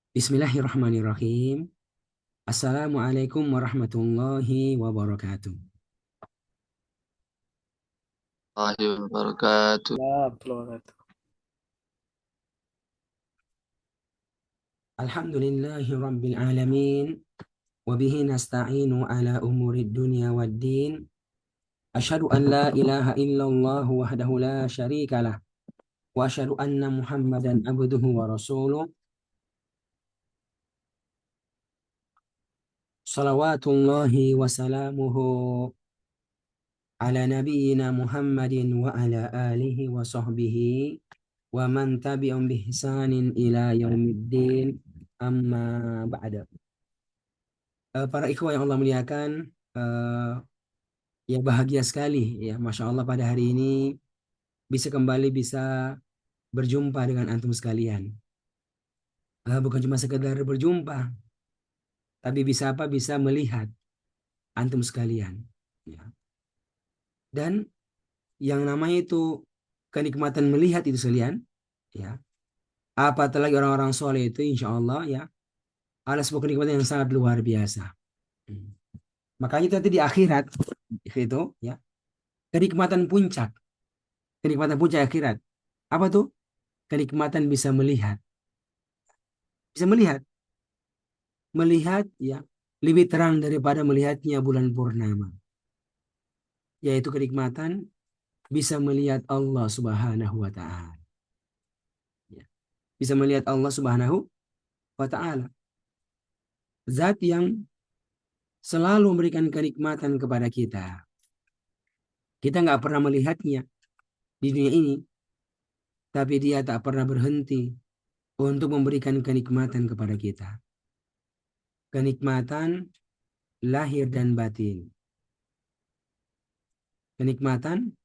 Bismillahirrahmanirrahim. Assalamualaikum warahmatullahi wabarakatuh. Warahmatullahi wabarakatuh. Alhamdulillahi rabbil alamin. Wabihi nasta'inu ala umurid dunya waddin. Asyhadu an la ilaha illallah wahdahu la syarikalah. Wa asyhadu anna muhammadan abduhu wa rasuluh. Salawatullahi wa salamuhu ala nabiyyina Muhammadin wa ala alihi wa sahbihi wa man tabi'um bihsanin ila yaumiddin amma ba'da. Para ikhwah yang Allah muliakan, ya bahagia sekali ya, Masya Allah pada hari ini bisa berjumpa dengan antum sekalian. Bukan cuma sekedar berjumpa, tapi bisa apa? Bisa melihat antum sekalian. Ya. Dan yang namanya itu kenikmatan melihat itu sekalian, ya. Apalagi orang-orang soleh itu, insya Allah ya, ada sebuah kenikmatan yang sangat luar biasa. Hmm. Makanya itu nanti di akhirat itu ya, kenikmatan puncak, kenikmatan puncak akhirat. Apa tuh? Kenikmatan bisa melihat, melihat ya lebih terang daripada melihatnya bulan purnama, yaitu kenikmatan bisa melihat Allah Subhanahu wa taala. Ya. Bisa melihat Allah Subhanahu wa taala, zat yang selalu memberikan kenikmatan kepada kita. Kita nggak pernah melihatnya di dunia ini, tapi dia tak pernah berhenti untuk memberikan kenikmatan kepada kita. Kenikmatan lahir dan batin. Kenikmatan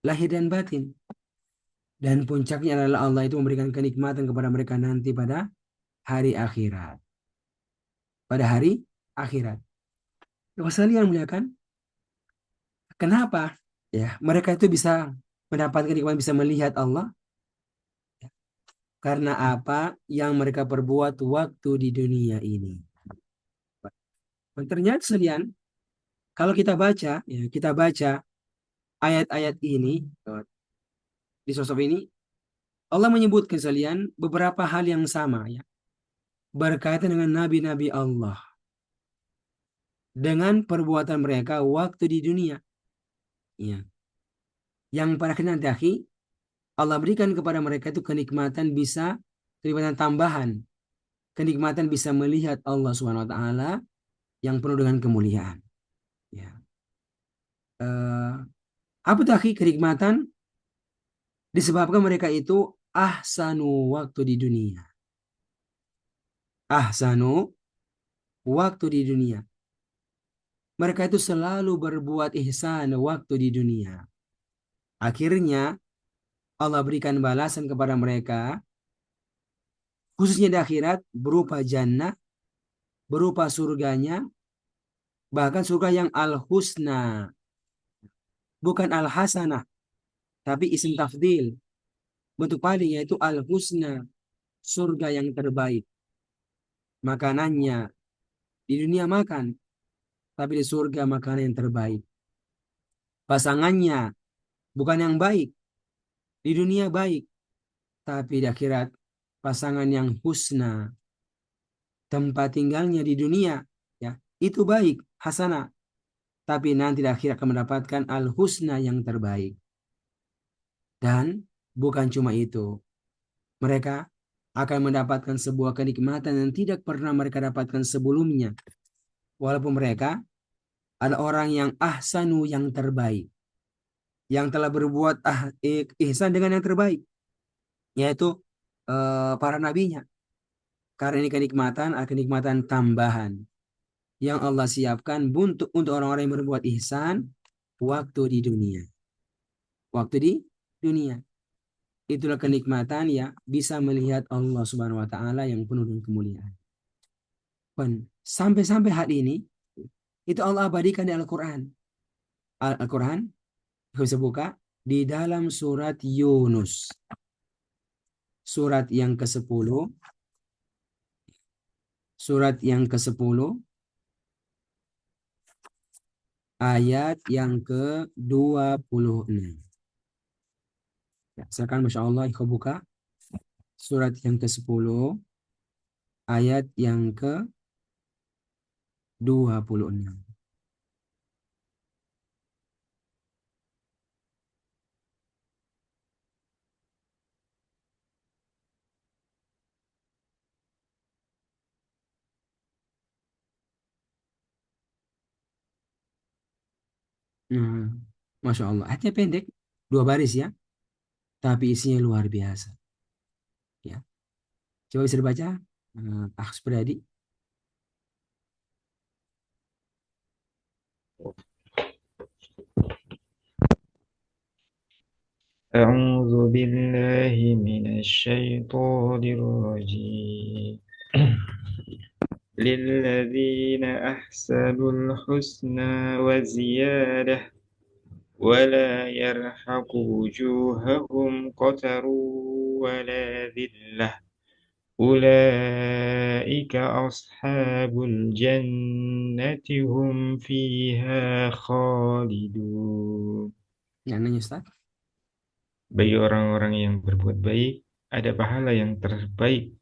lahir dan batin. Dan puncaknya adalah Allah itu memberikan kenikmatan kepada mereka nanti pada hari akhirat. Pada hari akhirat. Wasali yang muliakan, kenapa? Ya, mereka itu bisa mendapatkan kenikmatan, bisa melihat Allah. Karena apa yang mereka perbuat waktu di dunia ini. Dan ternyata sekalian, kalau kita baca, ya, kita baca ayat-ayat ini, di sosok ini, Allah menyebutkan sekalian beberapa hal yang sama ya, berkaitan dengan nabi-nabi Allah dengan perbuatan mereka waktu di dunia. Ya. Yang pada akhirnya nanti Allah berikan kepada mereka itu kenikmatan tambahan, kenikmatan bisa melihat Allah Subhanahu wa taala yang penuh dengan kemuliaan. Ya. Eh, apa tuh kenikmatan? Disebabkan mereka itu ahsanu waktu di dunia. Ahsanu waktu di dunia. Mereka itu selalu berbuat ihsan waktu di dunia. Akhirnya Allah berikan balasan kepada mereka, khususnya di akhirat, berupa jannah, berupa surganya, bahkan surga yang al-husna, bukan al-hasanah, tapi isim tafdil. Bentuk paling yaitu al-husna, surga yang terbaik. Makanannya di dunia makan, tapi di surga makanan yang terbaik. Pasangannya bukan yang baik, di dunia baik, tapi di akhirat pasangan yang husna. Tempat tinggalnya di dunia ya itu baik, hasanah, tapi nanti di akhirat akan mendapatkan al-husna yang terbaik. Dan bukan cuma itu, mereka akan mendapatkan sebuah kenikmatan yang tidak pernah mereka dapatkan sebelumnya. Walaupun mereka adalah orang yang ahsanu, yang terbaik, yang telah berbuat ihsan dengan yang terbaik, yaitu para nabinya. Karena ini kenikmatan tambahan yang Allah siapkan untuk orang-orang yang berbuat ihsan waktu di dunia. Waktu di dunia. Itulah kenikmatan ya bisa melihat Allah Subhanahu wa taala yang penuh dengan kemuliaan. Dan sampai-sampai hari ini itu Allah abadikan di Al-Qur'an. Al-Qur'an bisa buka di dalam surat Yunus. Surat yang ke-10 Surat yang ke-10 ayat yang ke-26. Ya, silakan Masya Allah, ikhwan buka surat yang ke-10 ayat yang ke-26. Nah, Masya Allah, ayatnya pendek, 2 baris ya, tapi isinya luar biasa. Ya, coba bisa dibaca, Akh Supriyadi. أعوذ بالله من الشيطان الرجيم للذين أحسنوا الحسنى وزيادة ولا يرحق وجوههم قتر ولا ذلة أولئك أصحاب الجنة هم فيها خالدون. Yang nanya Ustaz. Bagi orang-orang yang berbuat baik, ada pahala yang terbaik,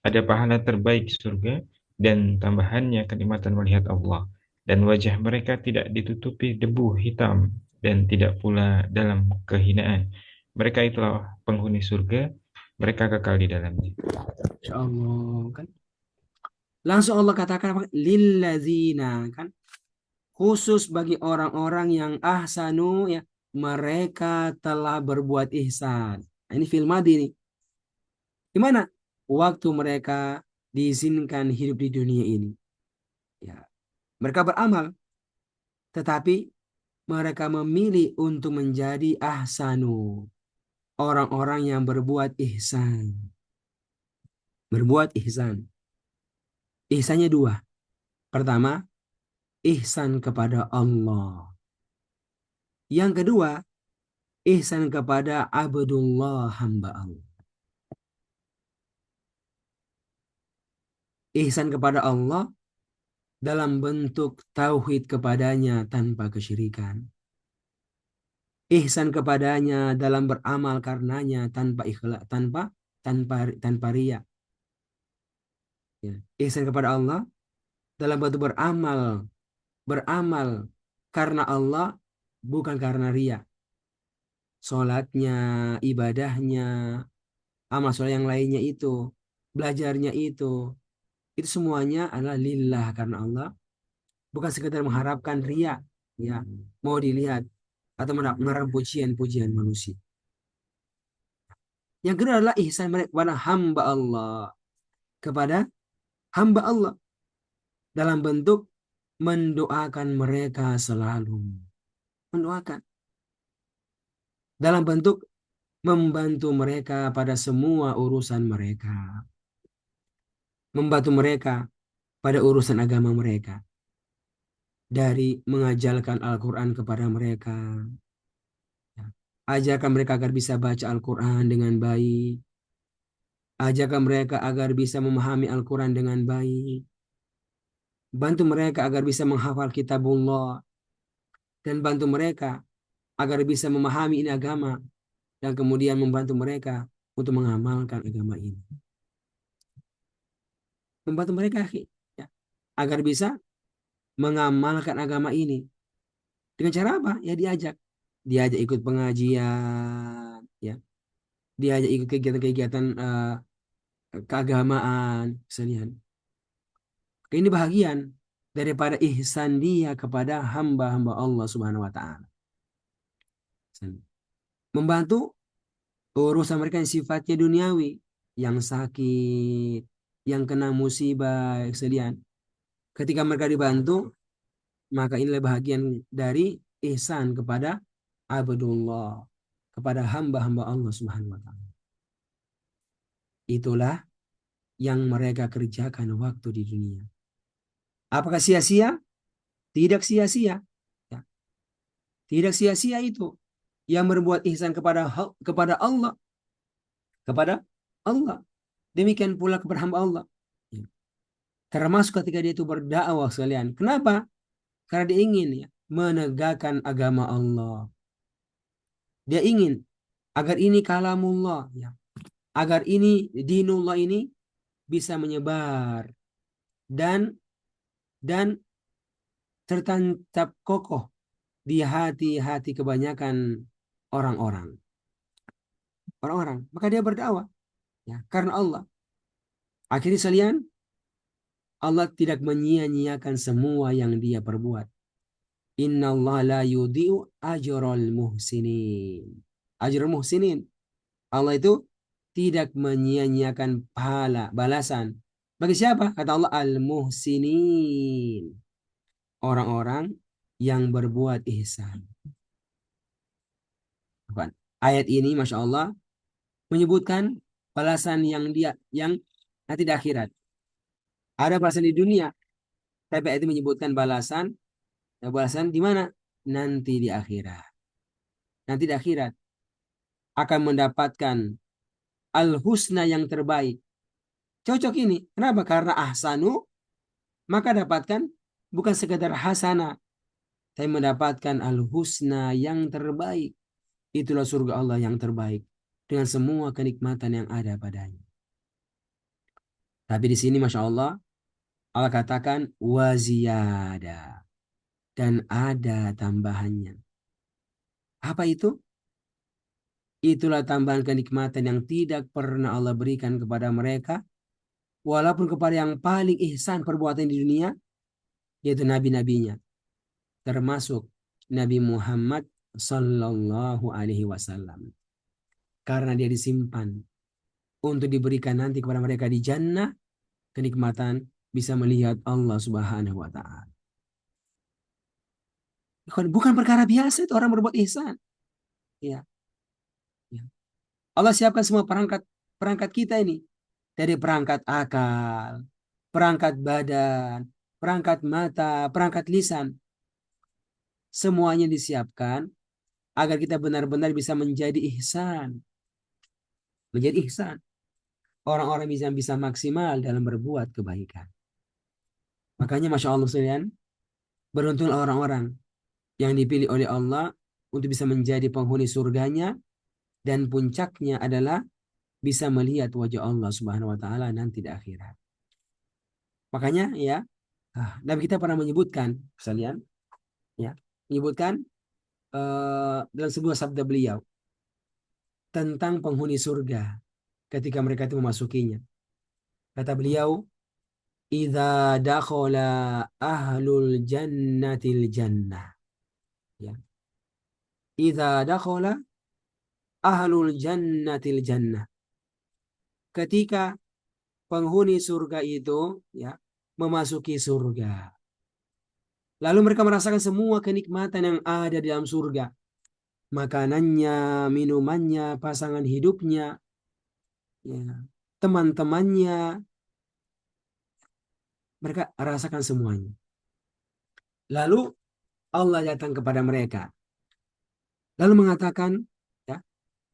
ada pahala terbaik di surga, dan tambahannya kenikmatan melihat Allah. Dan wajah mereka tidak ditutupi debu hitam, dan tidak pula dalam kehinaan. Mereka itulah penghuni surga, mereka kekal di dalamnya. Insya Allah kan. Langsung Allah katakan apa? Lillazina kan. Khusus bagi orang-orang yang ahsanu ya, mereka telah berbuat ihsan. Nah, ini fil madi nih. Di mana? Waktu mereka diizinkan hidup di dunia ini. Ya, mereka beramal, tetapi mereka memilih untuk menjadi ahsanu, orang-orang yang berbuat ihsan. Berbuat ihsan. Ihsannya 2. Pertama, ihsan kepada Allah. Yang kedua, ihsan kepada abdullah, hamba Allah. Ihsan kepada Allah dalam bentuk tauhid kepadanya tanpa kesyirikan. Ihsan kepadanya dalam beramal karenanya tanpa ikhlas, tanpa riya. Ya. Ihsan kepada Allah dalam bentuk beramal karena Allah, bukan karena riya. Sholatnya, ibadahnya, amal soleh yang lainnya itu, belajarnya itu semuanya adalah lillah karena Allah, bukan sekedar mengharapkan ria, ya, mau dilihat atau mengharap pujian-pujian manusia. Yang kedua adalah ihsan mereka kepada hamba Allah, kepada hamba Allah dalam bentuk mendoakan mereka selalu, mendoakan dalam bentuk membantu mereka pada semua urusan mereka, membantu mereka pada urusan agama mereka, dari mengajarkan Al-Quran kepada mereka, ya. Ajarkan mereka agar bisa baca Al-Quran dengan baik, ajarkan mereka agar bisa memahami Al-Quran dengan baik, bantu mereka agar bisa menghafal kitabullah, dan bantu mereka agar bisa memahami ini agama, dan kemudian membantu mereka untuk mengamalkan agama ini. Membantu mereka, ya, agar bisa mengamalkan agama ini. Dengan cara apa? Ya diajak ikut pengajian, ya, diajak ikut kegiatan-kegiatan keagamaan, kesenian. Ini bahagian daripada ihsan dia kepada hamba-hamba Allah Subhanahu wa taala. Membantu urusan mereka yang sifatnya duniawi, yang sakit, yang kena musibah, kesedihan. Ketika mereka dibantu, maka inilah bahagian dari ihsan kepada abdullah, kepada hamba-hamba Allah Subhanahu wa taala. Itulah yang mereka kerjakan waktu di dunia. Apakah sia-sia? Tidak sia-sia. Ya. Tidak sia-sia itu yang berbuat ihsan kepada Allah, kepada Allah. Demikian pula kepada hamba Allah. Ya. Termasuk ketika dia itu berdakwah sekalian. Kenapa? Karena dia ingin ya, menegakkan agama Allah. Dia ingin agar ini kalamullah ya. Agar ini dinullah ini bisa menyebar dan dan tertancap kokoh di hati-hati kebanyakan orang-orang. Orang-orang. Maka dia berdakwah ya, karena Allah. Akhirnya sekalian, Allah tidak menyia-nyiakan semua yang dia perbuat. Inna Allah la yudhi'u ajral muhsinin. Ajral muhsinin. Allah itu tidak menyia-nyiakan pahala, balasan. Bagi siapa? Kata Allah, al-muhsinin. Orang-orang yang berbuat ihsan. Ayat ini, Masya Allah, menyebutkan balasan yang nanti di akhirat. Ada balasan di dunia, tapi ayat ini menyebutkan balasan di mana? Nanti di akhirat. Nanti di akhirat akan mendapatkan al-husna yang terbaik. Cocok ini. Kenapa? Karena ahsanu, maka dapatkan bukan sekedar hasana, tapi mendapatkan al-husna yang terbaik. Itulah surga Allah yang terbaik dengan semua kenikmatan yang ada padanya. Tapi di sini Masya Allah, Allah katakan waziyada, dan ada tambahannya. Apa itu? Itulah tambahan kenikmatan yang tidak pernah Allah berikan kepada mereka, walaupun kepada yang paling ihsan perbuatan di dunia, yaitu nabi-nabinya, termasuk Nabi Muhammad Sallallahu Alaihi Wasallam. Karena dia disimpan untuk diberikan nanti kepada mereka di jannah kenikmatan bisa melihat Allah Subhanahu Wa Taala. Bukan perkara biasa itu orang berbuat ihsan. Ya. Ya. Allah siapkan semua perangkat kita ini, dari perangkat akal, perangkat badan, perangkat mata, perangkat lisan. Semuanya disiapkan agar kita benar-benar bisa menjadi ihsan. Menjadi ihsan. Orang-orang bisa maksimal dalam berbuat kebaikan. Makanya Masya Allah sekalian, beruntunglah orang-orang yang dipilih oleh Allah untuk bisa menjadi penghuni surganya, dan puncaknya adalah bisa melihat wajah Allah Subhanahu Wa Taala nanti di akhirat. Makanya ya, Nabi kita pernah menyebutkan sekalian, ya, menyebutkan dalam sebuah sabda beliau tentang penghuni surga ketika mereka itu memasukinya. Kata beliau, "Idza dakhala ahlul jannatil jannah." Ya. Idza dakhala ahlul jannatil jannah. Ketika penghuni surga itu ya memasuki surga. Lalu mereka merasakan semua kenikmatan yang ada di dalam surga. Makanannya, minumannya, pasangan hidupnya, ya, teman-temannya. Mereka rasakan semuanya. Lalu Allah datang kepada mereka. Lalu mengatakan, ya,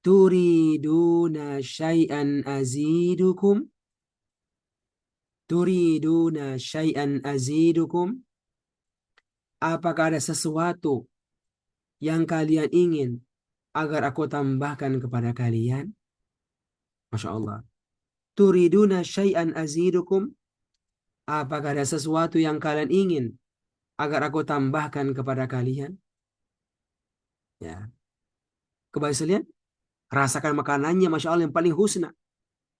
turiduna syai'an azidukum. Turiduna syai'an azidukum. Apakah ada sesuatu yang kalian ingin agar aku tambahkan kepada kalian? Masya Allah. Turiduna syai'an azidukum. Apakah ada sesuatu yang kalian ingin agar aku tambahkan kepada kalian? Ya. Kembali sekalian, rasakan makanannya Masya Allah yang paling husna,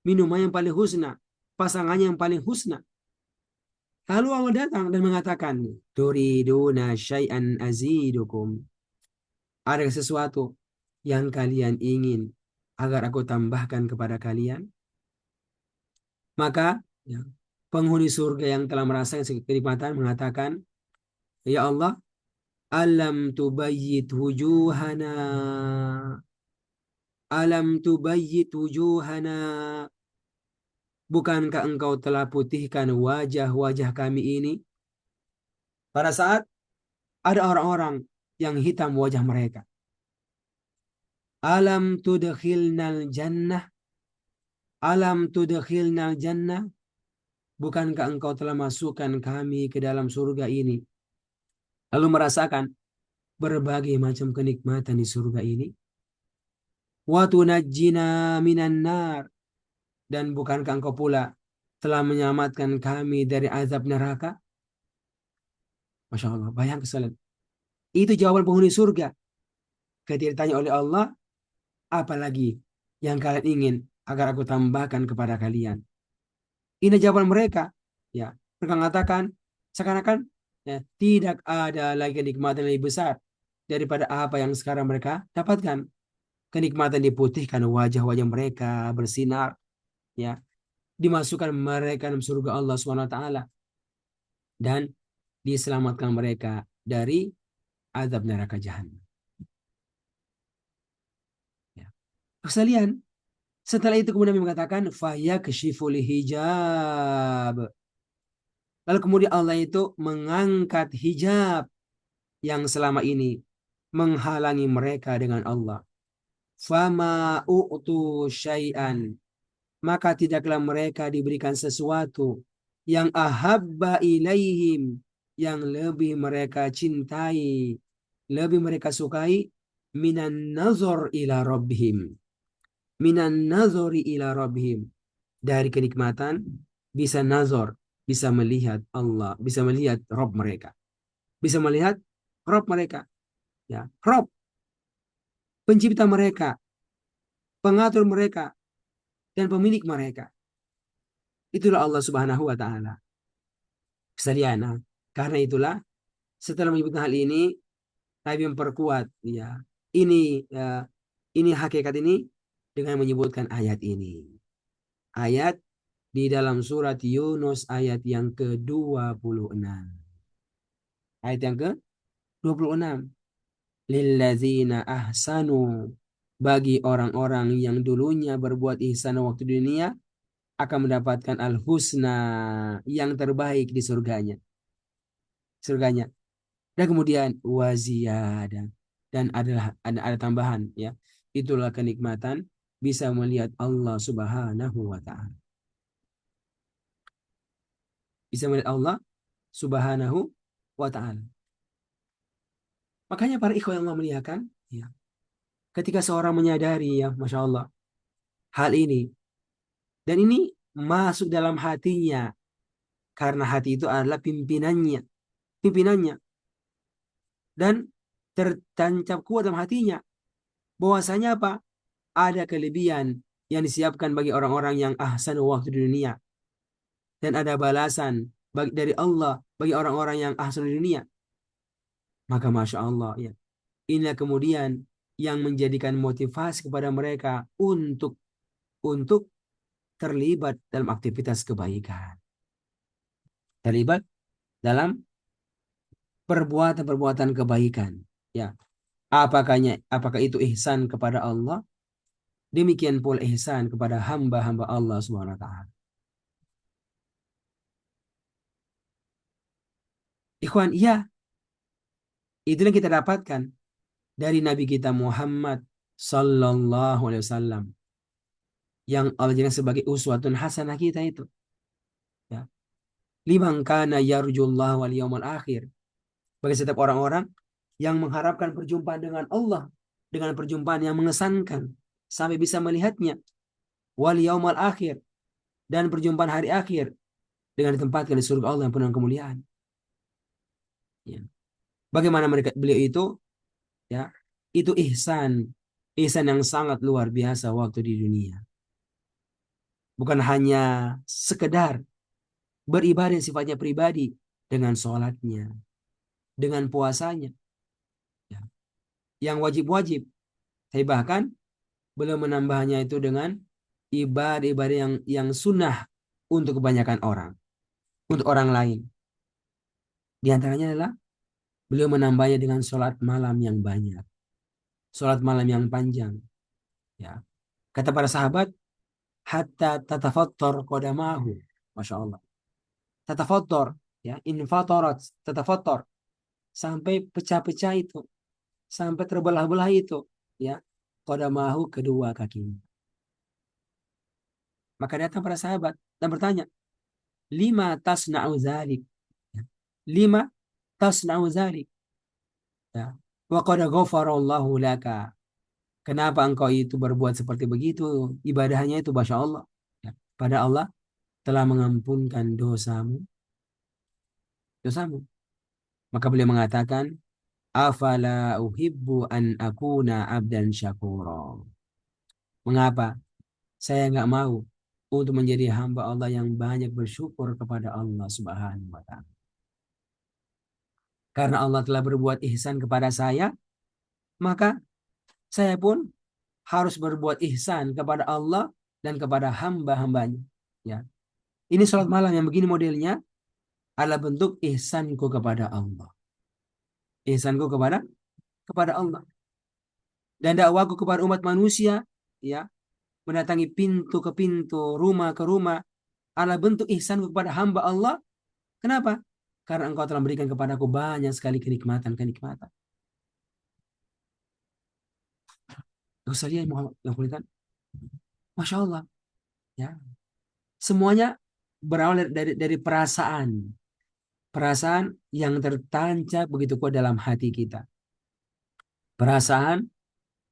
minuman yang paling husna, pasangannya yang paling husna. Lalu Allah datang dan mengatakan, turiduna syai'an azidukum. Ada sesuatu yang kalian ingin agar aku tambahkan kepada kalian? Maka ya, penghuni surga yang telah merasakan kenikmatan mengatakan, ya Allah, alam tubayyit wujuhana, alam tubayyit wujuhana. Bukankah engkau telah putihkan wajah-wajah kami ini? Pada saat ada orang-orang yang hitam wajah mereka. Alam tudkhilnal jannah. Alam tudkhilnal jannah. bukankah engkau telah masukkan kami ke dalam surga ini, lalu merasakan berbagai macam kenikmatan di surga ini? Wa tunajjina minan nar, dan bukankah engkau pula telah menyelamatkan kami dari azab neraka? Masya Allah, bayangkan sekalian. Itu jawaban penghuni surga. Ketika ditanya oleh Allah, apalagi yang kalian ingin agar aku tambahkan kepada kalian? Ini jawaban mereka. Ya, mereka mengatakan seakan-akan ya, tidak ada lagi kenikmatan yang lebih besar daripada apa yang sekarang mereka dapatkan. Kenikmatan diputihkan wajah-wajah mereka bersinar, ya, dimasukkan mereka dalam surga Allah Subhanahu wa taala, dan diselamatkan mereka dari azab neraka jahanam. Ya. Sekalian, setelah itu kemudian mengatakan fayakshiful hijab. Lalu kemudian Allah itu mengangkat hijab yang selama ini menghalangi mereka dengan Allah. Fama u'tu syai'an, maka tidaklah mereka diberikan sesuatu yang ahabba ilaihim, yang lebih mereka cintai, lebih mereka sukai, minan nazar ila rabbihim, minan nazari ila rabbihim, dari kenikmatan bisa nazar, bisa melihat Allah, bisa melihat Rabb mereka, bisa melihat Rabb mereka, ya, Rabb pencipta mereka, pengatur mereka, dan pemilik mereka. Itulah Allah Subhanahu wa taala. Kesediaan. Karena itulah setelah menyebutkan hal ini, Nabi memperkuat, ya, ini ya, ini hakikat ini dengan menyebutkan ayat ini. Ayat di dalam surat Yunus ayat yang ke-26. Ayat yang ke-26. Lillazina ahsanu, bagi orang-orang yang dulunya berbuat ihsan waktu di dunia akan mendapatkan al-husna, yang terbaik di surganya. Surganya. Dan kemudian waziyadah, dan ada tambahan, ya. Itulah kenikmatan bisa melihat Allah Subhanahu wa taala. Bisa melihat Allah Subhanahu wa taala. Makanya para ikhwan yang Allah muliakan, ya, ketika seorang menyadari, ya, Masya Allah, hal ini, dan ini masuk dalam hatinya, karena hati itu adalah pimpinannya, dan tertancap kuat dalam hatinya bahwasanya apa? Ada kelebihan yang disiapkan bagi orang-orang yang ahsan waktu di dunia, dan ada balasan dari Allah bagi orang-orang yang ahsan di dunia. Maka Masya Allah, ya, inilah kemudian yang menjadikan motivasi kepada mereka untuk terlibat dalam aktivitas kebaikan, terlibat dalam perbuatan-perbuatan kebaikan, ya. Apakah itu ihsan kepada Allah, demikian pula ihsan kepada hamba-hamba Allah Subhanahu wa taala. Ikhwan, iya, itu yang kita dapatkan dari Nabi kita Muhammad sallallahu alaihi wasallam, yang Allah jadikan sebagai uswatun hasanah kita itu, ya. Liman kana yarjullah wal yawmal akhir, bagi setiap orang-orang yang mengharapkan perjumpaan dengan Allah, dengan perjumpaan yang mengesankan sampai bisa melihatnya, wal yaumal akhir, dan perjumpaan hari akhir dengan ditempatkan di surga Allah yang penuh kemuliaan, ya. Bagaimana beliau itu, ya, itu ihsan yang sangat luar biasa waktu di dunia. Bukan hanya sekedar beribadah yang sifatnya pribadi dengan sholatnya, dengan puasanya, ya, yang wajib-wajib, tapi bahkan beliau menambahnya itu dengan ibadah-ibadah yang sunnah untuk kebanyakan orang, untuk orang lain. Di antaranya adalah beliau menambahnya dengan sholat malam yang banyak, sholat malam yang panjang, ya. Kata para sahabat, hatta tatafattar qadamahu, Masya Allah. Tatafattar, ya, infatarat, tatafattar, sampai pecah-pecah itu, sampai terbelah-belah itu, ya, qadamahu, kedua kakinya. Maka datang para sahabat dan bertanya, lima tasna'u dzalik. Lima tasna'u dzalik. Ya. Wa qad ghafarallahu laka. Kenapa engkau itu berbuat seperti begitu? Ibadahnya itu Masya Allah. Ya. Pada Allah telah mengampunkan dosamu. Dosamu. Maka beliau mengatakan, afala uhibbu an akuna abdan syakura. Mengapa saya nggak mau untuk menjadi hamba Allah yang banyak bersyukur kepada Allah Subhanahu wa Ta'ala. Karena Allah telah berbuat ihsan kepada saya, maka saya pun harus berbuat ihsan kepada Allah dan kepada hamba-hambanya. Ya. Ini sholat malam yang begini modelnya adalah bentuk ihsanku kepada Allah. Ihsanku kepada Allah. Dan dakwaku kepada umat manusia, ya, mendatangi pintu ke pintu, rumah ke rumah, adalah bentuk ihsanku kepada hamba Allah. Kenapa? Karena engkau telah memberikan kepadaku banyak sekali kenikmatan-kenikmatan. Ustaz yang kulihat, Masya Allah, ya, semuanya berawal dari perasaan yang tertancap begitu kuat dalam hati kita. Perasaan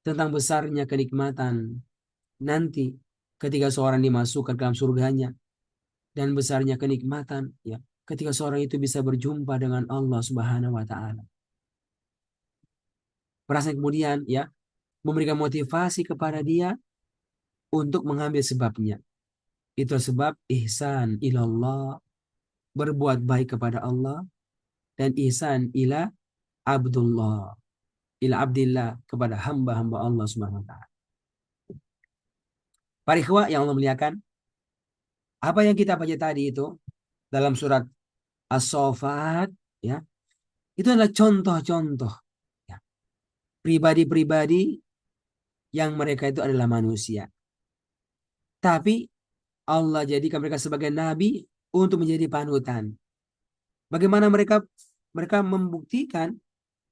tentang besarnya kenikmatan nanti ketika seorang dimasukkan ke dalam surganya, dan besarnya kenikmatan, ya, ketika seorang itu bisa berjumpa dengan Allah Subhanahu wa Ta'ala. Perasaan kemudian, ya, memberikan motivasi kepada dia untuk mengambil sebabnya. Itu sebab ihsan ilallah, berbuat baik kepada Allah, dan ihsan ila abdullah, ila abdillah, kepada hamba-hamba Allah Subhanahu wa Ta'ala. Para ikhwah yang Allah muliakan, apa yang kita baca tadi itu dalam surat As-Saffat, ya, itu adalah contoh-contoh, ya, pribadi-pribadi yang mereka itu adalah manusia. Tapi Allah jadikan mereka sebagai nabi untuk menjadi panutan. Bagaimana mereka membuktikan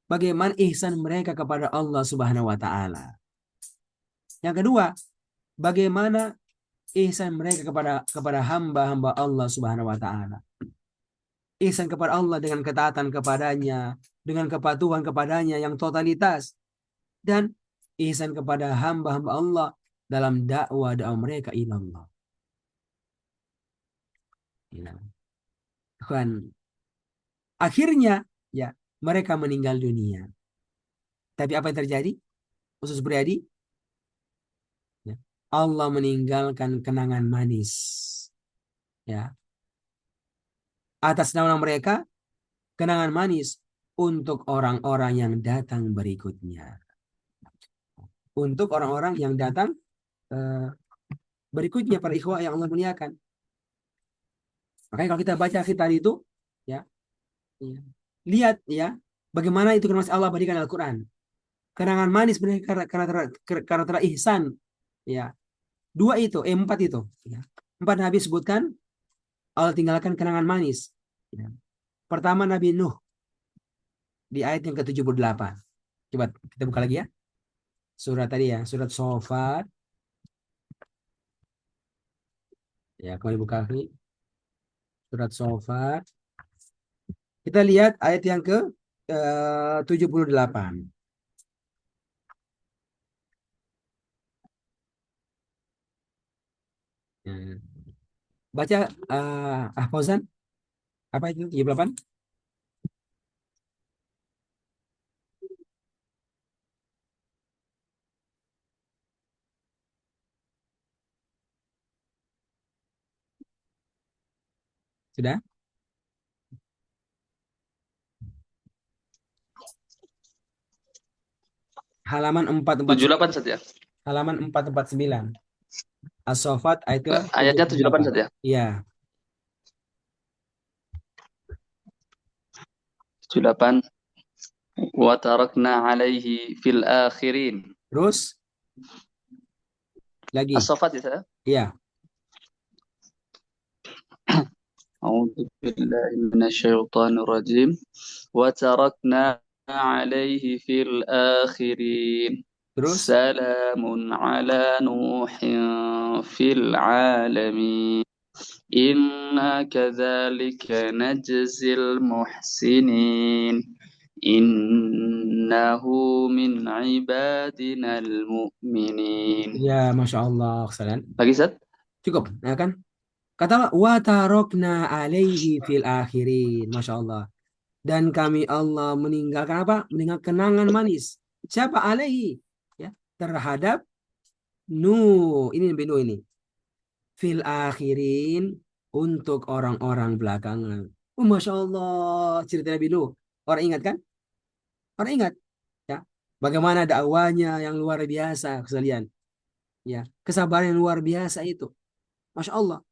bagaimana ihsan mereka kepada Allah Subhanahu wa Ta'ala. Yang kedua, bagaimana ihsan mereka kepada hamba-hamba Allah Subhanahu wa Ta'ala. Ihsan kepada Allah dengan ketaatan kepadanya, dengan kepatuhan kepadanya yang totalitas, dan ihsan kepada hamba-hamba Allah dalam dakwah mereka ilallah. Kan akhirnya, ya, mereka meninggal dunia. Tapi apa yang terjadi? Khusus Priadi, ya, Allah meninggalkan kenangan manis, ya, atas nama mereka, kenangan manis untuk orang-orang yang datang berikutnya. Untuk orang-orang yang datang berikutnya, para ikhwah yang Allah muliakan. Makanya kalau kita baca kitab itu, ya, lihat, ya, bagaimana itu masih Allah berikan Al-Quran. Kenangan manis mereka karena telah ihsan, ya. Empat itu, ya. 4 Nabi sebutkan Allah tinggalkan kenangan manis, ya. Pertama Nabi Nuh di ayat yang ke-78. Coba kita buka lagi, ya, surat tadi, ya, surat Shofat, ya, kembali buka lagi surat Shofat. Kita lihat ayat yang ke-78. Baca Fauzan, apa itu 78? Sudah? Halaman 78 saja. Halaman 449. As-Saffat ayat Ayatnya 78 saja. Iya. 78. Wa tarakna alaihi fil akhirin. Terus lagi. As-Saffat ya saya? Iya. A'udzu billahi minasyaitonir rajim. Wa tarakna alaihi fil akhirin. Terus Salamun ala Nuhin fil alamin. إنا كذلك نجزي المحسنين إنه من عبادنا المؤمنين. Ya, Masya Allah, kalian. Lagi Ustaz? Cukup, ya kan? Kata Allah, wa tarokna alaihi fil akhirin. Masya Allah. Dan kami Allah meninggalkan apa? Meninggalkan kenangan manis. Siapa alaihi? Ya, terhadap Nuh. Ini Nabi Nuh ini. Fil akhirin untuk orang-orang belakangan. Oh, Masya Allah, cerita Nabi Nuh. Orang ingat kan? Orang ingat. Ya. Bagaimana dakwanya yang luar biasa, sekalian. Ya, kesabaran yang luar biasa itu. Masya Allah.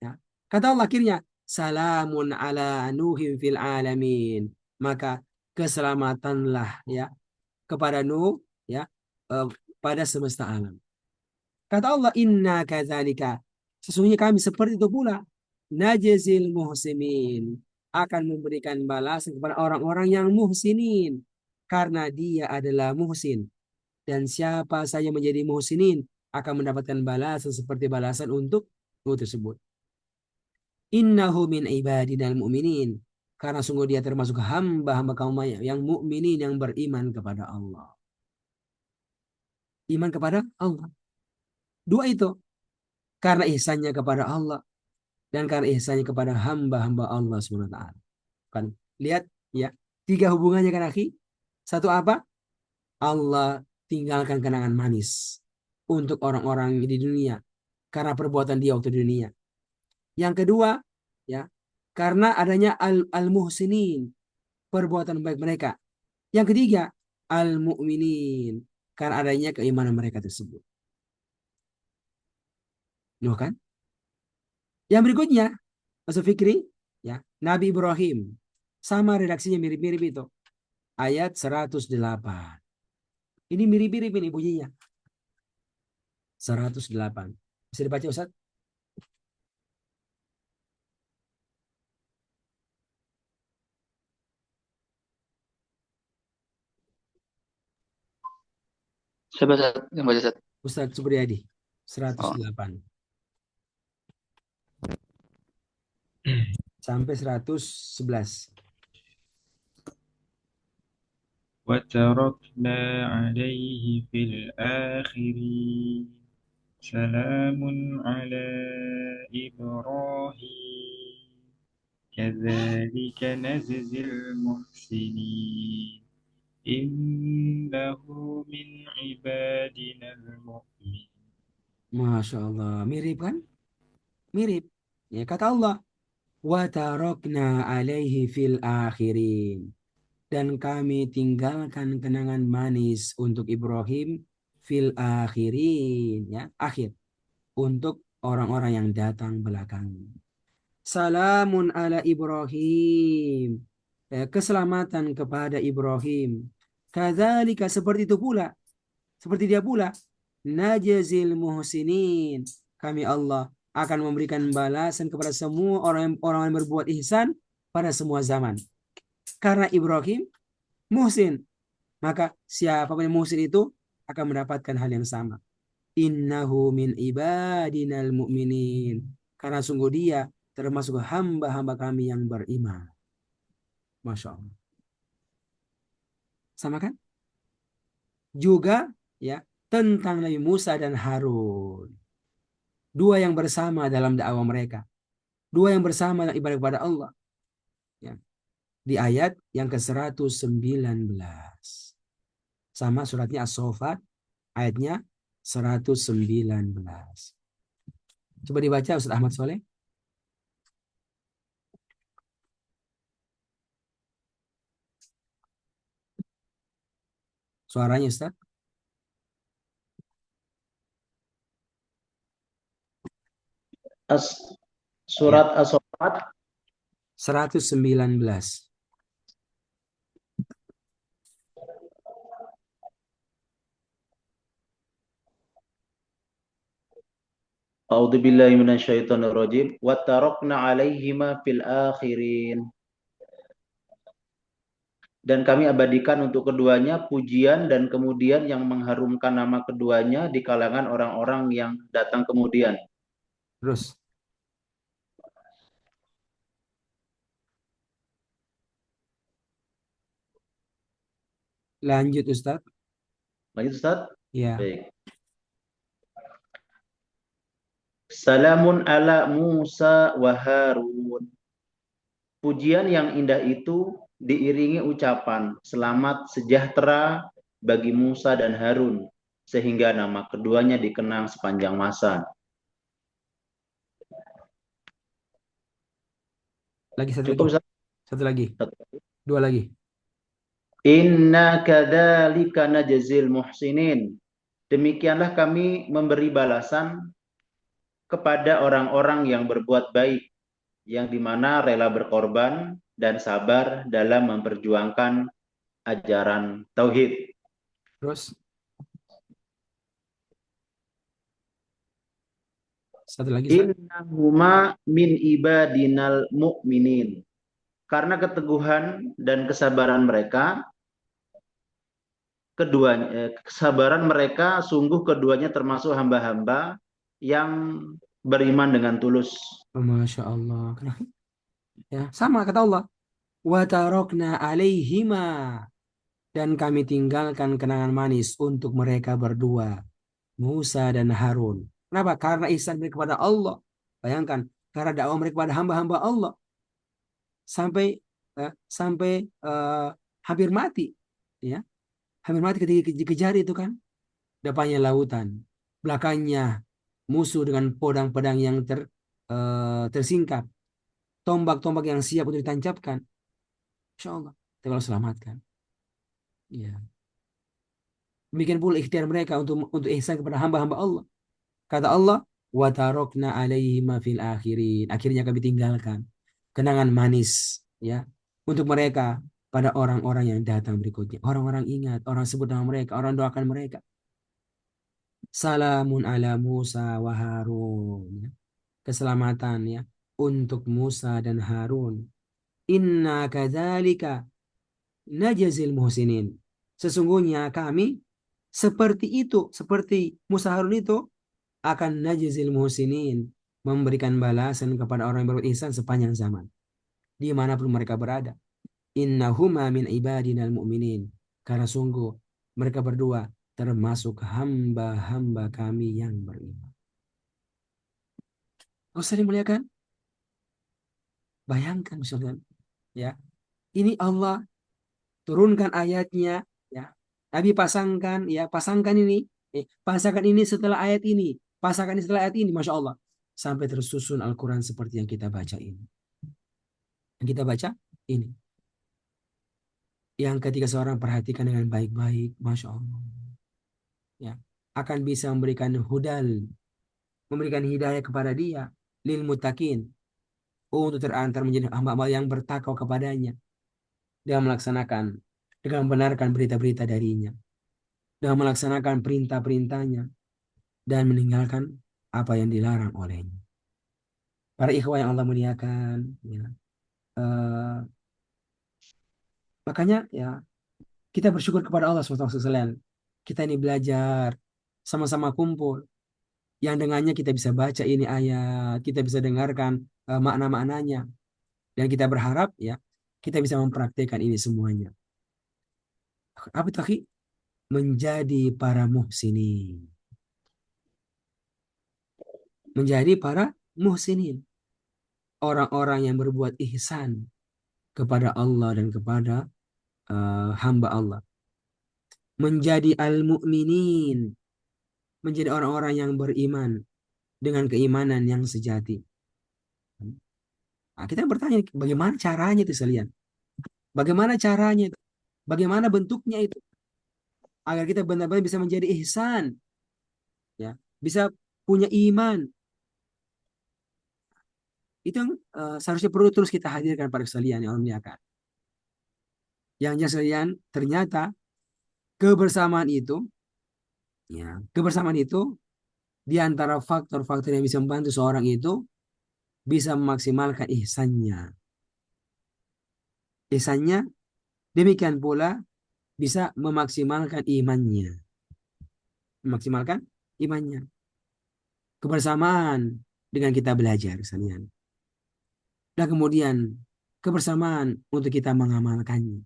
Ya. Kata Allah akhirnya, salamun ala nuhin fil alamin. Maka keselamatanlah ya kepada Nuh ya eh, pada semesta alam. Kata Allah, inna kadzalika. Sesungguhnya kami seperti itu pula. Najzil muhsinin. Akan memberikan balasan kepada orang-orang yang muhsinin. Karena dia adalah muhsin. Dan siapa saja menjadi muhsinin akan mendapatkan balasan seperti balasan untuk Nuh tersebut. Innahu min ibadinal mu'minin. Karena sungguh dia termasuk hamba-hamba kaum yang mukminin yang beriman kepada Allah. Iman kepada Allah. Dua itu. Karena ihsannya kepada Allah. Dan karena ihsannya kepada hamba-hamba Allah SWT. Kan, lihat ya. Tiga hubungannya kan akhi. Satu apa? Allah tinggalkan kenangan manis. Untuk orang-orang di dunia. Karena perbuatan dia waktu di dunia. Yang kedua, ya, karena adanya al-muhsinin, perbuatan baik mereka. Yang ketiga, al-mu'minin, karena adanya keimanan mereka tersebut. Nuh kan? Yang berikutnya, Mas Fikri, ya, Nabi Ibrahim. Sama redaksinya mirip-mirip itu. Ayat 108. Ini mirip-mirip ini bunyinya. 108. Bisa dibaca Ustaz? Siapa Ustaz yang baca Ustaz? Ustaz Supriyadi. Oh. 108. Sampai 111. وتركنا عليه في الآخرين سلام على إبراهيم كذلك نجزي المحسنين إنه من عبادنا المؤمنين. Masya Allah. Mirip kan? Mirip. Ya, kata Allah. Wa tarokna alaihi fil akhirin. Dan kami tinggalkan kenangan manis untuk Ibrahim fil akhirin. Ya, akhir. Untuk orang-orang yang datang belakang. Salamun ala Ibrahim. Keselamatan kepada Ibrahim. Kadzalika seperti itu pula. Seperti dia pula. Najzil muhsinin. Kami Allah akan memberikan balasan kepada semua orang yang berbuat ihsan pada semua zaman. Karena Ibrahim muhsin, maka siapapun yang muhsin itu akan mendapatkan hal yang sama. Innahu min ibadinal mu'minin. Karena sungguh dia termasuk hamba-hamba kami yang beriman. Masya Allah. Sama kan? Juga ya tentang Nabi Musa dan Harun. Dua yang bersama dalam dakwah mereka. Dua yang bersama dalam ibadah kepada Allah. Ya. Di ayat yang ke-119. Sama suratnya As-Saffat ayatnya 119. Coba dibaca Ustaz Ahmad Soleh. Suaranya Ustaz. Surat As-Saffat 119. A'udzu billahi minasyaitonir rajim wa tarakna 'alaihima fil akhirin. Dan kami abadikan untuk keduanya pujian dan kemudian yang mengharumkan nama keduanya di kalangan orang-orang yang datang kemudian. Terus Lanjut Ustaz. Lanjut Ustaz. Ya. Baik. Salamun ala Musa wa Harun. Pujian yang indah itu diiringi ucapan selamat sejahtera bagi Musa dan Harun, sehingga nama keduanya dikenang sepanjang masa. Lagi satu lagi. Cukup Ustaz? Satu lagi. Dua lagi. Inna kadzalika najzil muhsinin. Demikianlah kami memberi balasan kepada orang-orang yang berbuat baik, yang dimana rela berkorban dan sabar dalam memperjuangkan ajaran tauhid. Terus satu lagi Ustaz. Innahuma min ibadinal mu'minin. Karena keteguhan dan kesabaran mereka, kesabaran mereka sungguh keduanya termasuk hamba-hamba yang beriman dengan tulus. Masya Allah. Kenapa? Ya, sama kata Allah. Wa tarokna alaihima. Dan kami tinggalkan kenangan manis untuk mereka berdua. Musa dan Harun. Kenapa? Karena ihsan mereka kepada Allah. Bayangkan. Karena dakwah mereka kepada hamba-hamba Allah. Sampai sampai hampir mati. Ya. Hampir mati ketika dikejar itu kan. Depannya lautan. Belakangnya musuh dengan pedang-pedang yang tersingkap. Tombak-tombak yang siap untuk ditancapkan. Insya Allah. Kita kalau selamatkan. Ya. Demikian pula ikhtiar mereka untuk ihsan kepada hamba-hamba Allah. Kata Allah, wa tarokna alaihi ma fil akhirin. Akhirnya kami tinggalkan kenangan manis ya untuk mereka pada orang-orang yang datang berikutnya. Orang-orang ingat, orang sebut nama mereka, orang doakan mereka. Salamun ala Musa wa Harun. Keselamatan ya untuk Musa dan Harun. Inna kadzalika najzil muhsinin. Sesungguhnya kami seperti itu, seperti Musa Harun itu akan najzil muhsinin, memberikan balasan kepada orang yang berbuat ihsan sepanjang zaman, dimanapun mereka berada. Innahuma min ibadinal mu'minin. Karena sungguh mereka berdua termasuk hamba-hamba kami yang beriman. Usah dimuliakan. Bayangkan misalkan, ya, ini Allah turunkan ayatnya, ya. Nabi pasangkan ini setelah ayat ini, pasangkan ini setelah ayat ini, masya Allah, sampai tersusun Al-Quran seperti yang kita baca ini. Yang kita baca ini, yang ketika seorang perhatikan dengan baik-baik, masya Allah, ya, akan bisa memberikan memberikan hidayah kepada dia, lil muttaqin, untuk terantar menjadi hamba-hamba yang bertakwa kepadanya, dan melaksanakan, dengan membenarkan berita-berita darinya, dan melaksanakan perintah-perintahnya, dan meninggalkan apa yang dilarang olehnya. Para ikhwah yang Allah muliakan, ya. Makanya ya kita bersyukur kepada Allah SWT. Kita ini belajar, sama-sama kumpul, yang dengannya kita bisa baca ini ayat, kita bisa dengarkan makna-maknanya, dan kita berharap ya kita bisa mempraktikkan ini semuanya. Apa itu, akhi? Menjadi para muhsinin. Menjadi para muhsinin. Orang-orang yang berbuat ihsan kepada Allah dan kepada hamba Allah. Menjadi al-mu'minin. Menjadi orang-orang yang beriman dengan keimanan yang sejati. Nah, kita bertanya, bagaimana caranya itu sekalian? Bagaimana caranya itu? Bagaimana bentuknya itu? Agar kita benar-benar bisa menjadi ihsan. Ya, bisa punya iman. Itu yang seharusnya perlu terus kita hadirkan pada sekalian yang Allah muliakan. Yang jelas sekalian, ternyata kebersamaan itu, ya, kebersamaan itu di antara faktor-faktor yang bisa membantu seorang itu bisa memaksimalkan ihsannya. Ihsannya demikian pula bisa memaksimalkan imannya. Memaksimalkan imannya. Kebersamaan dengan kita belajar sekalian. Dan kemudian kebersamaan untuk kita mengamalkannya.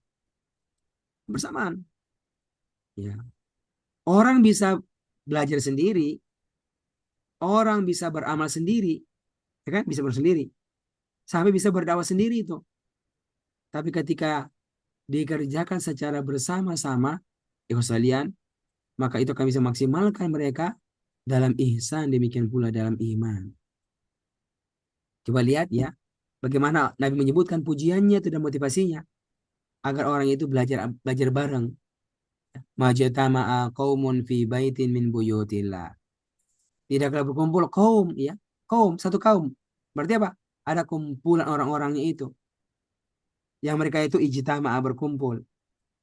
Kebersamaan. Ya. Orang bisa belajar sendiri, orang bisa beramal sendiri, ya kan? Bisa bersendiri, sampai bisa berdakwah sendiri itu. Tapi ketika dikerjakan secara bersama-sama, ya sekalian, maka itu akan bisa maksimalkan mereka dalam ihsan, demikian pula dalam iman. Coba lihat ya, bagaimana Nabi menyebutkan pujiannya itu dan motivasinya agar orang itu belajar belajar bareng. Majtama'a qaumun fi baitin min buyutillah. Tidaklah berkumpul kaum, ya, kaum, satu kaum. Berarti apa? Ada kumpulan orang-orangnya itu, yang mereka itu ijtama'a berkumpul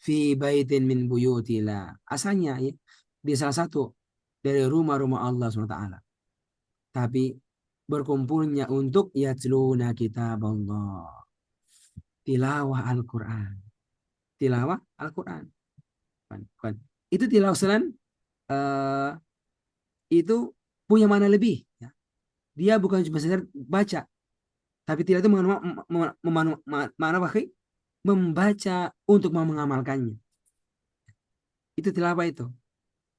fi baitin min buyutillah. Asalnya ya di salah satu dari rumah-rumah Allah SWT. Tapi berkumpulnya untuk yatluna kitab Allah. Tilawah Al-Quran. Tilawah Al-Quran. Bukan. Itu tilawah selain itu punya mana lebih. Ya. Dia bukan cuma sekedar baca. Tapi tilawah itu membaca untuk mau mengamalkannya. Itu tilawah itu.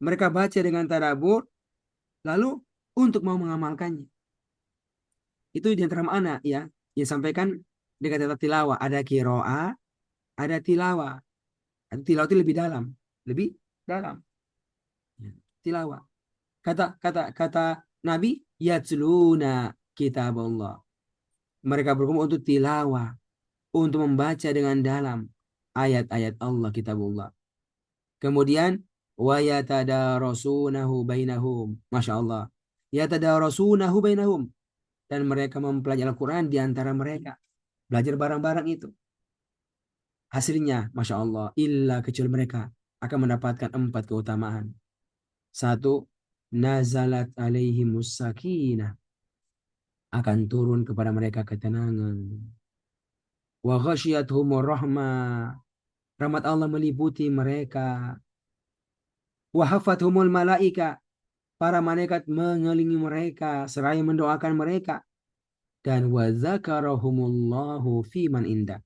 Mereka baca dengan tadabbur, lalu untuk mau mengamalkannya. Itu di antara mana ya yang sampaikan dengan kata tilawah. Ada kiroa, ada tilawah. Tilawah itu lebih dalam, lebih dalam. Ya, tilawah. Kata Nabi, yatluna kitab Allah. Mereka berkumpul untuk tilawah, untuk membaca dengan dalam ayat-ayat Allah, kitabullah. Kemudian wa yatadarasunahu bainahum. Masya Allah. Yatadarasunahu bainahum. Dan mereka mempelajari Al-Quran di antara mereka. Belajar barang-barang itu. Hasilnya, Masya Allah, illa kecuali mereka akan mendapatkan 4 keutamaan. 1, nazalat alaihimus sakinah. Akan turun kepada mereka ketenangan. Wa ghasyiyatuhumur rahmah. Rahmat Allah meliputi mereka. Wa hafathumul malaika. Para malaikat mengelilingi mereka seraya mendoakan mereka. Dan wa zakarahumullahu fiman indah.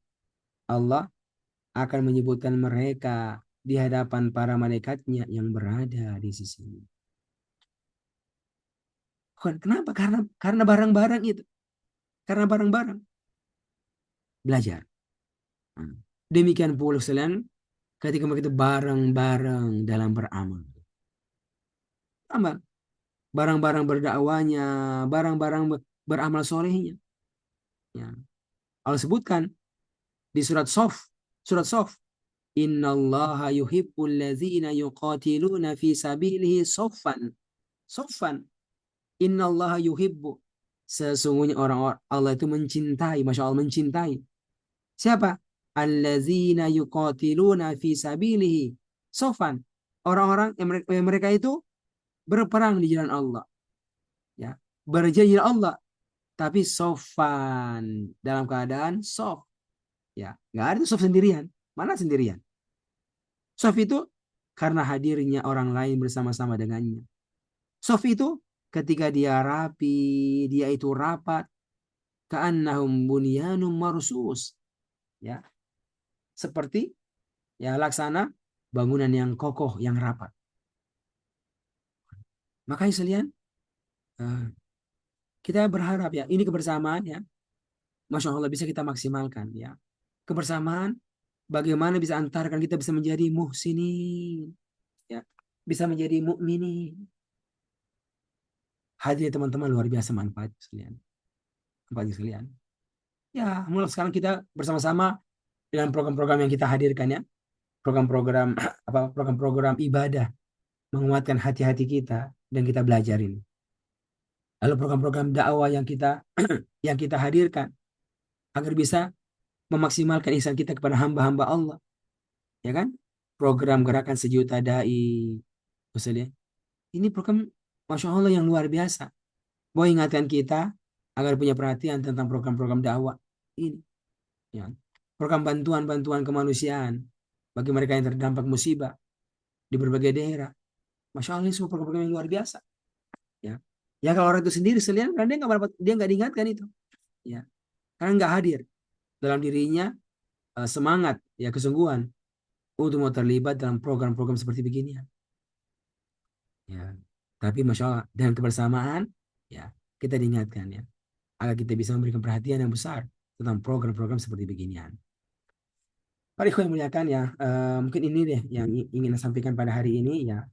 Allah akan menyebutkan mereka di hadapan para malaikatnya yang berada di sisinya. Kenapa? Karena barang-barang itu. Karena barang-barang. Belajar. Demikian pula selain ketika mereka itu bareng-bareng dalam beramal. Amal. Barang-barang berdakwanya, barang-barang beramal solehnya. Ya. Allah sebutkan di surat Sof. Surat Sof. Innallaha yuhibbul ladzina yuqatiluna fi sabilihi soffan. Soffan. Innallaha yuhibbu. Sesungguhnya orang Allah itu mencintai. Masya Allah mencintai. Siapa? Alladzina yuqatiluna fi sabilihi soffan. Orang-orang yang mereka itu berperang di jalan Allah. Ya. Berjalan di Allah. Tapi soffan. Dalam keadaan soft. Ya. Nggak ada soft sendirian. Mana sendirian? Soft itu karena hadirnya orang lain bersama-sama dengannya. Soft itu ketika dia rapi, dia itu rapat, ka'annahum bunyanum marsus. Ya. Seperti ya laksana bangunan yang kokoh, yang rapat. Makanya sekalian, kita berharap ya, ini kebersamaan ya, Masya Allah bisa kita maksimalkan ya. Kebersamaan, bagaimana bisa antarkan kita bisa menjadi muhsinin, ya, bisa menjadi mukminin. Hadir teman-teman luar biasa manfaat sekalian. Manfaat sekalian. Ya, mulai sekarang kita bersama-sama dengan program-program yang kita hadirkan ya. Program-program program-program ibadah menguatkan hati-hati kita dan kita belajarin. Lalu program-program dakwah yang kita hadirkan agar bisa memaksimalkan ihsan kita kepada hamba-hamba Allah. Ya kan? Program gerakan sejuta dai. Misalnya, ini program Masya Allah yang luar biasa. Mau ingatkan kita agar punya perhatian tentang program-program dakwah ini. Ya. Program bantuan-bantuan kemanusiaan bagi mereka yang terdampak musibah di berbagai daerah. Masya Allah ini semua program-program yang luar biasa. Ya, ya kalau orang itu sendiri selian, karena dia nggak diingatkan itu. Ya, karena nggak hadir dalam dirinya semangat, ya kesungguhan untuk mau terlibat dalam program-program seperti begini. Ya. Tapi Masya Allah, dengan kebersamaan, ya, kita diingatkan ya, agar kita bisa memberikan perhatian yang besar tentang program-program seperti beginian. Para ikhwan yang muliakan ya, mungkin ini deh yang ingin saya sampaikan pada hari ini ya.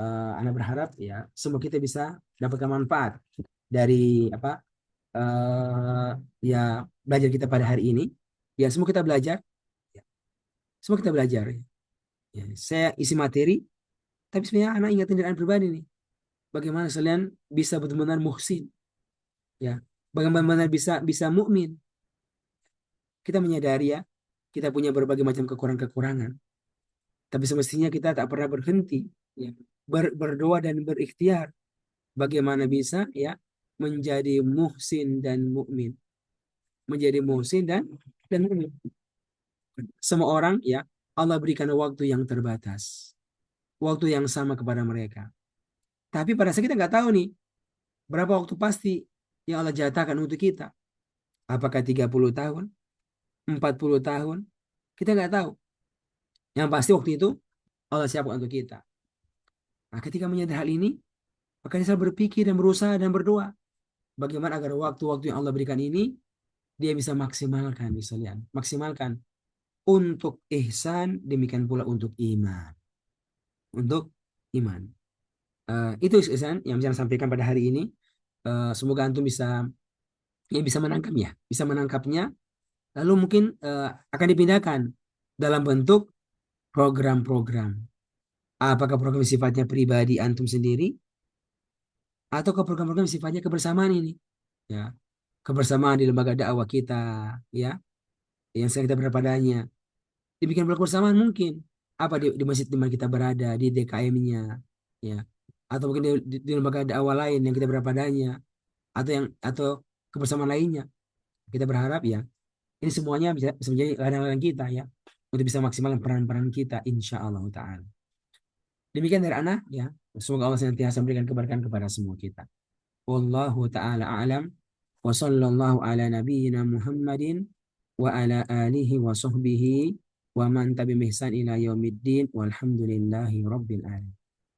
Anda berharap ya, semua kita bisa dapatkan manfaat dari apa ya belajar kita pada hari ini. Ya, semua kita belajar, ya, semua kita belajar. Ya, saya isi materi, tapi sebenarnya anak ingatin dari anak pribadi nih. Bagaimana kalian bisa benar-benar muhsin, ya, bagaimana bisa bisa mukmin. Kita menyadari ya, kita punya berbagai macam kekurangan-kekurangan, tapi semestinya kita tak pernah berhenti, ya, berdoa dan berikhtiar bagaimana bisa ya menjadi muhsin dan mukmin, menjadi muhsin dan mukmin. Semua orang ya Allah berikan waktu yang terbatas, waktu yang sama kepada mereka. Tapi pada saat kita nggak tahu nih berapa waktu pasti yang Allah jatahkan untuk kita. Apakah 30 tahun, 40 tahun? Kita nggak tahu. Yang pasti waktu itu Allah siapkan untuk kita. Nah, ketika menyadari hal ini, maka kita selalu berpikir dan berusaha dan berdoa. Bagaimana agar waktu-waktu yang Allah berikan ini, dia bisa maksimalkan, misalnya. Maksimalkan untuk ihsan, demikian pula untuk iman. Untuk iman. Itu ihsan yang bisa saya sampaikan pada hari ini. Semoga antum bisa menangkapnya, bisa menangkapnya. Lalu mungkin akan dipindahkan dalam bentuk program-program. Apakah program sifatnya pribadi antum sendiri atau ke program-program sifatnya kebersamaan ini? Ya, kebersamaan di lembaga dakwah kita, ya, yang sering kita berada padanya. Dibikin kebersamaan mungkin apa di masjid di mana kita berada, di DKM-nya, ya, atau mungkin di lembaga dakwah lain yang kita berada padanya, atau kebersamaan lainnya. Kita berharap ya, ini semuanya bisa menjadi ladang-ladang kita ya, untuk bisa maksimalkan peran-peran kita, insya Allah Ta'ala. Demikian dari anak ya. Semoga Allah senantiasa memberikan keberkahan kepada semua kita. Wallahu ta'ala a'lam. Wa sallallahu ala nabiyyina Muhammadin wa ala alihi wa sahbihi wa man tabi'ihsan ila yaumiddin walhamdulillahi rabbil alamin.